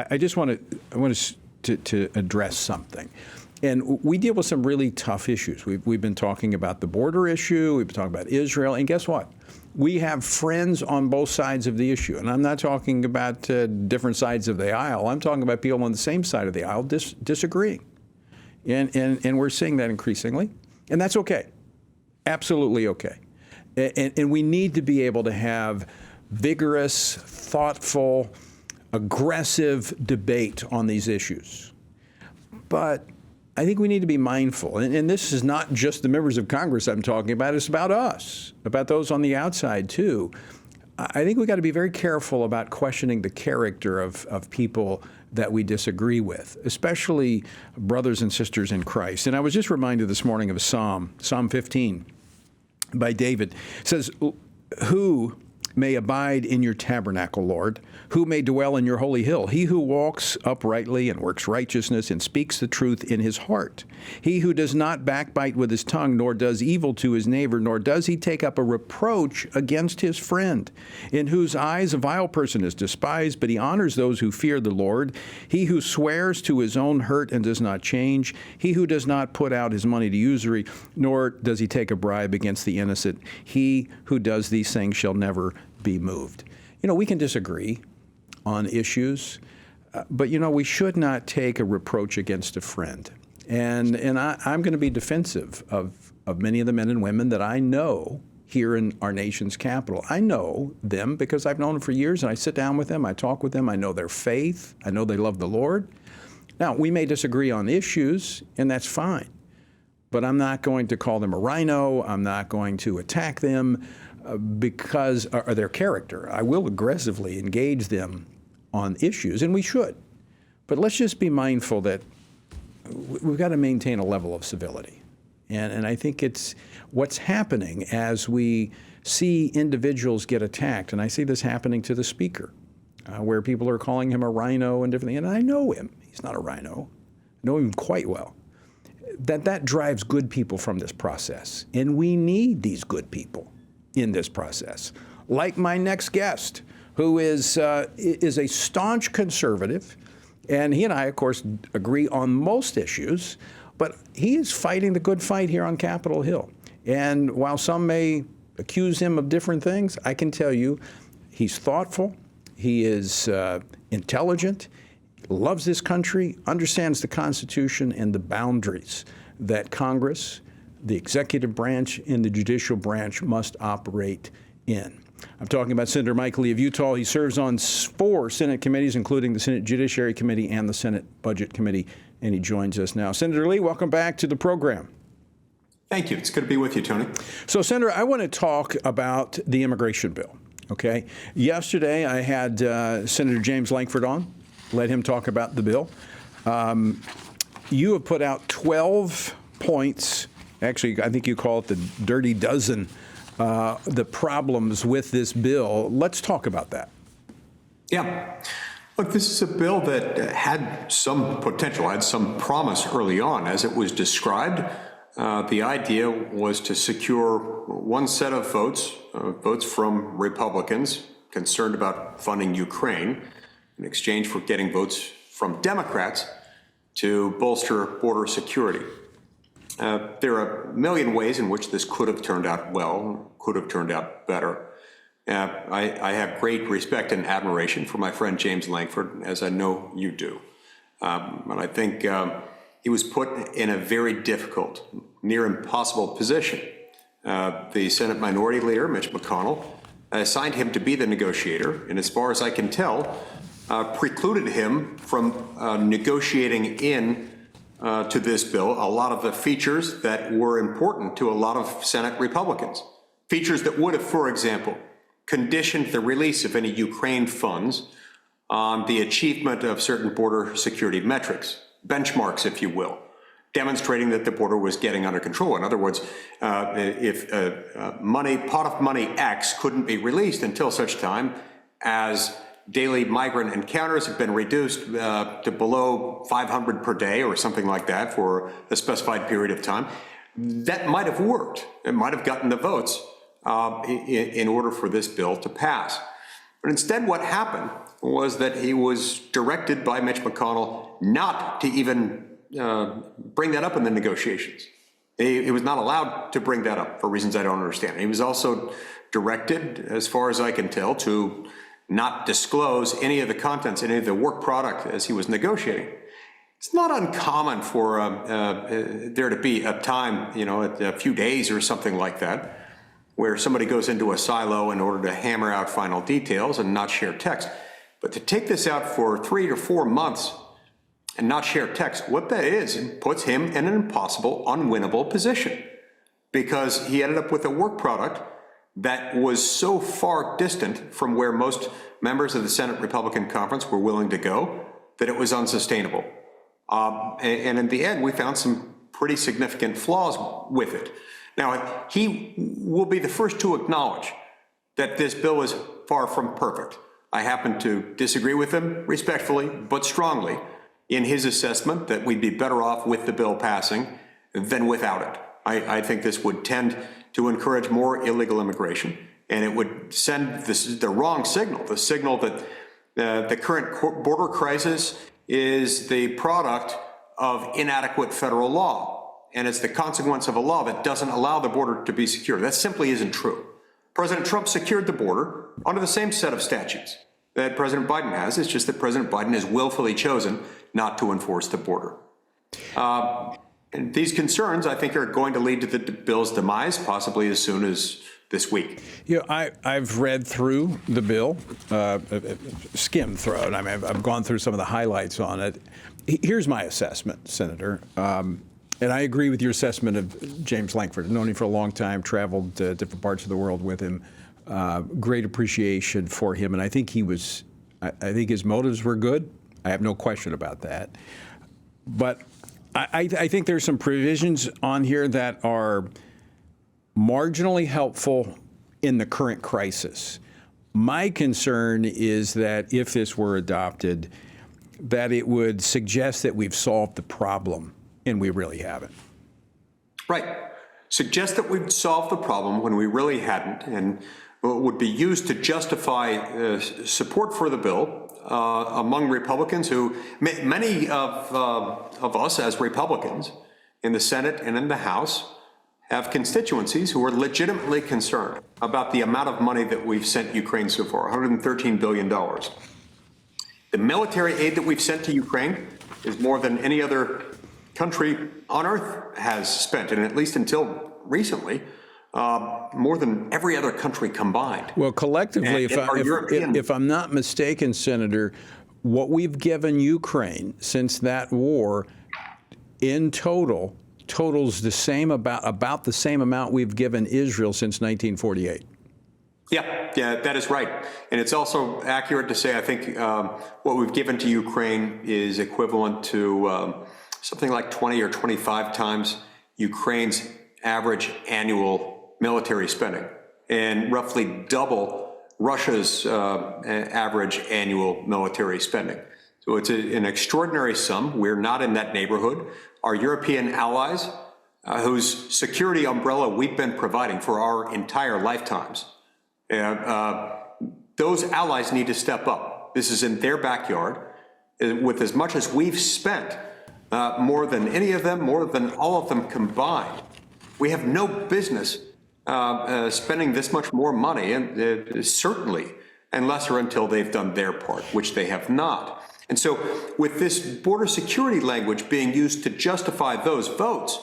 I just want to address something. And we deal with some really tough issues. We've been talking about the border issue. We've been talking about Israel. And guess what? We have friends on both sides of the issue. And I'm not talking about different sides of the aisle. I'm talking about people on the same side of the aisle disagreeing. And we're seeing that increasingly. And that's okay. Absolutely okay. And we need to be able to have vigorous, thoughtful, aggressive debate on these issues. But I think we need to be mindful. And this is not just the members of Congress I'm talking about. It's about us, about those on the outside, too. I think we've got to be very careful about questioning the character of people that we disagree with, especially brothers and sisters in Christ. And I was just reminded this morning of a Psalm 15 by David. It says, "Who may abide in your tabernacle, Lord? Who may dwell in your holy hill? He who walks uprightly and works righteousness and speaks the truth in his heart. He who does not backbite with his tongue, nor does evil to his neighbor, nor does he take up a reproach against his friend, in whose eyes a vile person is despised, but he honors those who fear the Lord. He who swears to his own hurt and does not change. He who does not put out his money to usury, nor does he take a bribe against the innocent. He who does these things shall never be moved." You know, we can disagree on issues, but, you know, we should not take a reproach against a friend. And I'm going to be defensive of many of the men and women that I know here in our nation's capital. I know them because I've known them for years, and I sit down with them, I talk with them, I know their faith, I know they love the Lord. Now, we may disagree on issues, and that's fine, but I'm not going to call them a rhino. I'm not going to attack them because of their character. I will aggressively engage them on issues, and we should. But let's just be mindful that we've got to maintain a level of civility. And I think it's what's happening as we see individuals get attacked, and I see this happening to the speaker, where people are calling him a rhino and different things, and I know him. He's not a rhino. I know him quite well. That drives good people from this process, and we need these good people in this process, like my next guest, who is a staunch conservative, and he and I, of course, agree on most issues, but he is fighting the good fight here on Capitol Hill. And while some may accuse him of different things, I can tell you he's thoughtful, he is intelligent, loves this country, understands the Constitution and the boundaries that Congress, the executive branch, and the judicial branch must operate in. I'm talking about Senator Mike Lee of Utah. He serves on 4 Senate committees, including the Senate Judiciary Committee and the Senate Budget Committee, and he joins us now. Senator Lee, welcome back to the program. Thank you. It's good to be with you, Tony. So, Senator, I want to talk about the immigration bill, okay? Yesterday, I had Senator James Lankford on, let him talk about the bill. You have put out 12 points. Actually, I think you call it the dirty dozen, the problems with this bill. Let's talk about that. Yeah. Look, this is a bill that had some potential, had some promise early on. As it was described, the idea was to secure one set of votes, votes from Republicans concerned about funding Ukraine, in exchange for getting votes from Democrats to bolster border security. There are a million ways in which this could have turned out well, could have turned out better. I have great respect and admiration for my friend James Lankford, as I know you do. And I think he was put in a very difficult, near impossible position. The Senate Minority Leader, Mitch McConnell, assigned him to be the negotiator, and as far as I can tell, precluded him from negotiating in to this bill a lot of the features that were important to a lot of Senate Republicans. Features that would have, for example, conditioned the release of any Ukraine funds on the achievement of certain border security metrics, benchmarks, if you will, demonstrating that the border was getting under control. In other words, if pot of money X couldn't be released until such time as daily migrant encounters have been reduced to below 500 per day or something like that for a specified period of time, that might have worked. It might have gotten the votes in order for this bill to pass. But instead what happened was that he was directed by Mitch McConnell not to even bring that up in the negotiations. He was not allowed to bring that up for reasons I don't understand. He was also directed, as far as I can tell, to not disclose any of the contents, any of the work product as he was negotiating. It's not uncommon for there to be a time, a few days or something like that, where somebody goes into a silo in order to hammer out final details and not share text. But to take this out for 3 to 4 months and not share text, what that is, it puts him in an impossible, unwinnable position, because he ended up with a work product that was so far distant from where most members of the Senate Republican Conference were willing to go that it was unsustainable. And in the end, we found some pretty significant flaws with it. Now, he will be the first to acknowledge that this bill is far from perfect. I happen to disagree with him respectfully, but strongly, in his assessment that we'd be better off with the bill passing than without it. I think this would tend to encourage more illegal immigration, and it would send the wrong signal, the signal that the current border crisis is the product of inadequate federal law, and it's the consequence of a law that doesn't allow the border to be secure. That simply isn't true. President Trump secured the border under the same set of statutes that President Biden has. It's just that President Biden has willfully chosen not to enforce the border. And these concerns, I think, are going to lead to the bill's demise, possibly as soon as this week. I've read through the bill, skimmed through it. I mean, I've gone through some of the highlights on it. Here's my assessment, Senator. And I agree with your assessment of James Lankford. I've known him for a long time, traveled to different parts of the world with him. Great appreciation for him. And I think I think his motives were good. I have no question about that. But I think there's some provisions on here that are marginally helpful in the current crisis. My concern is that if this were adopted, that it would suggest that we've solved the problem, and we really haven't. Right. Suggest that we've solved the problem when we really hadn't, and would be used to justify support for the bill among Republicans who, many of us as Republicans in the Senate and in the House, have constituencies who are legitimately concerned about the amount of money that we've sent Ukraine so far, $113 billion. The military aid that we've sent to Ukraine is more than any other country on earth has spent, and at least until recently, more than every other country combined. Well, collectively, if I'm not mistaken, Senator, what we've given Ukraine since that war in totals the same about the same amount we've given Israel since 1948. Yeah, that is right. And it's also accurate to say, I think, what we've given to Ukraine is equivalent to something like 20 or 25 times Ukraine's average annual military spending, and roughly double Russia's average annual military spending. So it's an extraordinary sum. We're not in that neighborhood. Our European allies, whose security umbrella we've been providing for our entire lifetimes, those allies need to step up. This is in their backyard. With as much as we've spent, more than any of them, more than all of them combined, we have no business spending this much more money, and certainly unless or until they've done their part, which they have not. And so with this border security language being used to justify those votes,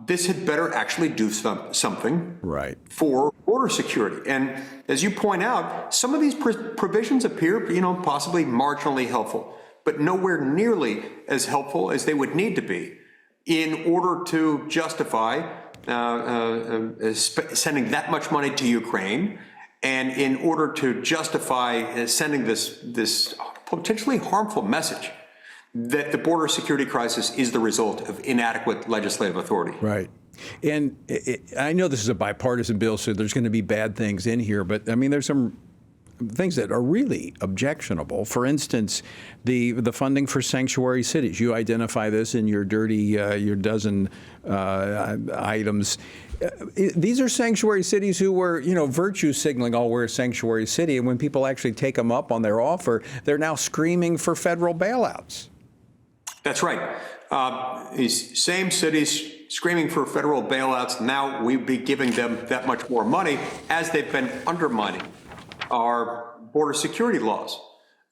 this had better actually do something right for border security. And as you point out, some of these provisions appear, possibly marginally helpful, but nowhere nearly as helpful as they would need to be in order to justify sending that much money to Ukraine, and in order to justify sending this potentially harmful message that the border security crisis is the result of inadequate legislative authority. Right. And I know this is a bipartisan bill, so there's going to be bad things in here, but I mean, there's some things that are really objectionable. For instance, the funding for sanctuary cities. You identify this in your your dozen items. These are sanctuary cities who were, virtue signaling, oh, we're a sanctuary city. And when people actually take them up on their offer, they're now screaming for federal bailouts. That's right. These same cities screaming for federal bailouts, now we'd be giving them that much more money as they've been undermining our border security laws.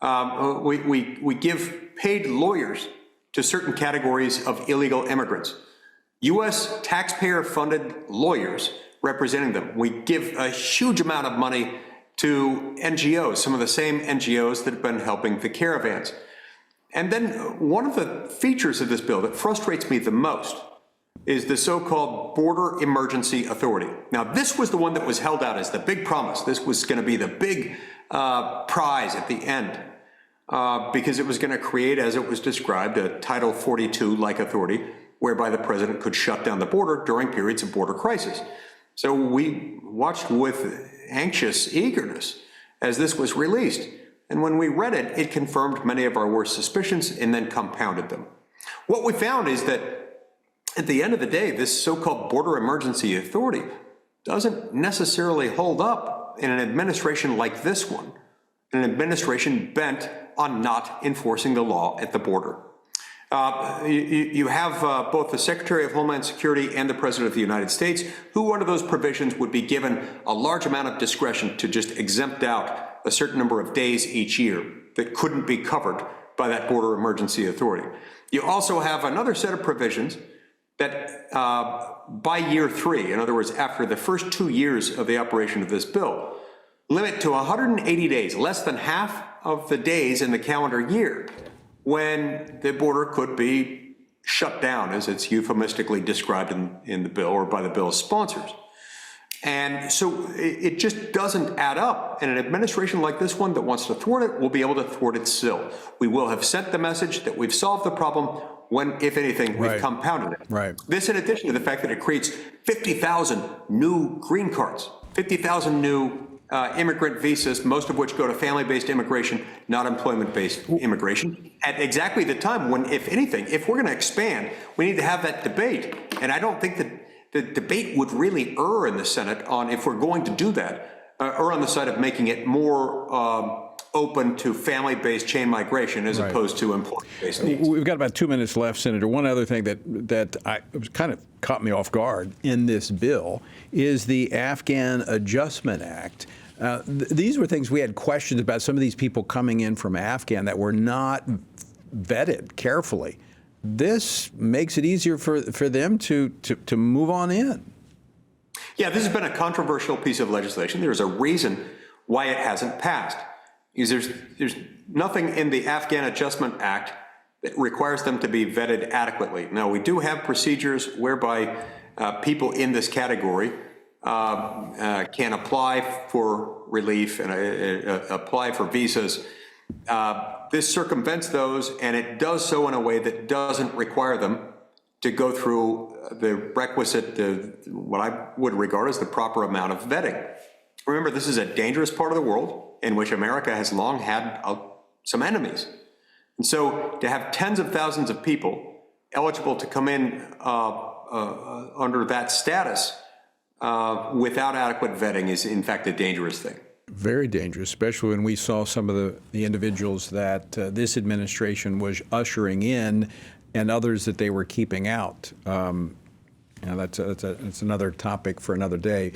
We give paid lawyers to certain categories of illegal immigrants. U.S. taxpayer-funded lawyers representing them. We give a huge amount of money to NGOs, some of the same NGOs that have been helping the caravans. And then one of the features of this bill that frustrates me the most is the so-called Border Emergency Authority. Now, this was the one that was held out as the big promise. This was going to be the big prize at the end because it was going to create, as it was described, a Title 42-like authority whereby the president could shut down the border during periods of border crisis. So we watched with anxious eagerness as this was released. And when we read it, it confirmed many of our worst suspicions and then compounded them. What we found is that at the end of the day, this so-called Border Emergency Authority doesn't necessarily hold up in an administration like this one, an administration bent on not enforcing the law at the border. You have both the Secretary of Homeland Security and the President of the United States, who under those provisions would be given a large amount of discretion to just exempt out a certain number of days each year that couldn't be covered by that Border Emergency Authority. You also have another set of provisions that by year 3, in other words, after the first 2 years of the operation of this bill, limit to 180 days, less than half of the days in the calendar year, when the border could be shut down, as it's euphemistically described in the bill or by the bill's sponsors. And so it just doesn't add up. And an administration like this one that wants to thwart it will be able to thwart it still. We will have sent the message that we've solved the problem when, if anything, we've compounded it. Right. This in addition to the fact that it creates 50,000 new green cards, 50,000 new immigrant visas, most of which go to family-based immigration, not employment-based immigration, at exactly the time when, if anything, if we're going to expand, we need to have that debate. And I don't think that the debate would really err in the Senate on, if we're going to do that, err on the side of making it more open to family-based chain migration as opposed to employment-based needs. We've got about 2 minutes left, Senator. One other thing that kind of caught me off guard in this bill is the Afghan Adjustment Act. These were things we had questions about, some of these people coming in from Afghan that were not vetted carefully. This makes it easier for them to move on in. Yeah, this has been a controversial piece of legislation. There's a reason why it hasn't passed. Because there's nothing in the Afghan Adjustment Act that requires them to be vetted adequately. Now, we do have procedures whereby people in this category can apply for relief and apply for visas. This circumvents those, and it does so in a way that doesn't require them to go through the requisite, what I would regard as the proper amount of vetting. Remember, this is a dangerous part of the world in which America has long had some enemies. And so to have tens of thousands of people eligible to come in under that status without adequate vetting is, in fact, a dangerous thing. Very dangerous, especially when we saw some of the individuals that this administration was ushering in and others that they were keeping out. That's another topic for another day.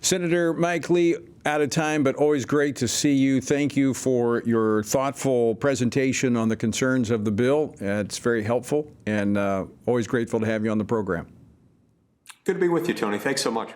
Senator Mike Lee, out of time, but always great to see you. Thank you for your thoughtful presentation on the concerns of the bill. It's very helpful, and always grateful to have you on the program. Good to be with you, Tony. Thanks so much.